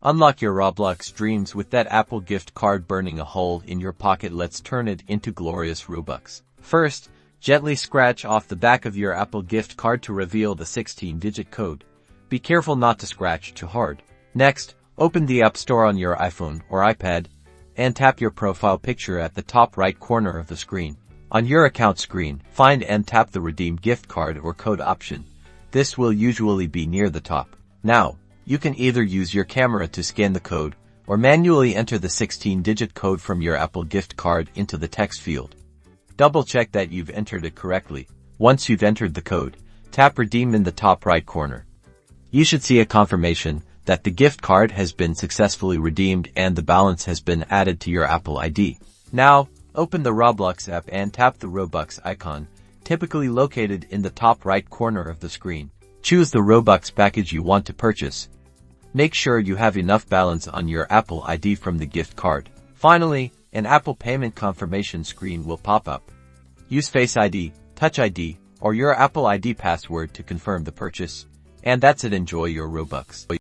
Unlock your Roblox dreams with that Apple gift card burning a hole in your pocket. Let's turn it into glorious Robux. First, gently scratch off the back of your Apple gift card to reveal the 16-digit code. Be careful not to scratch too hard. Next, open the App Store on your iPhone or iPad and tap your profile picture at the top right corner of the screen. On your account screen, find and tap the Redeem Gift Card or Code option. This will usually be near the top. Now, you can either use your camera to scan the code or manually enter the 16-digit code from your Apple gift card into the text field. Double-check that you've entered it correctly. Once you've entered the code, tap Redeem in the top right corner. You should see a confirmation that the gift card has been successfully redeemed and the balance has been added to your Apple ID. Now, open the Roblox app and tap the Robux icon, typically located in the top right corner of the screen. Choose the Robux package you want to purchase. Make sure you have enough balance on your Apple ID from the gift card. Finally, an Apple payment confirmation screen will pop up. Use Face ID, Touch ID, or your Apple ID password to confirm the purchase. And that's it. Enjoy your Robux.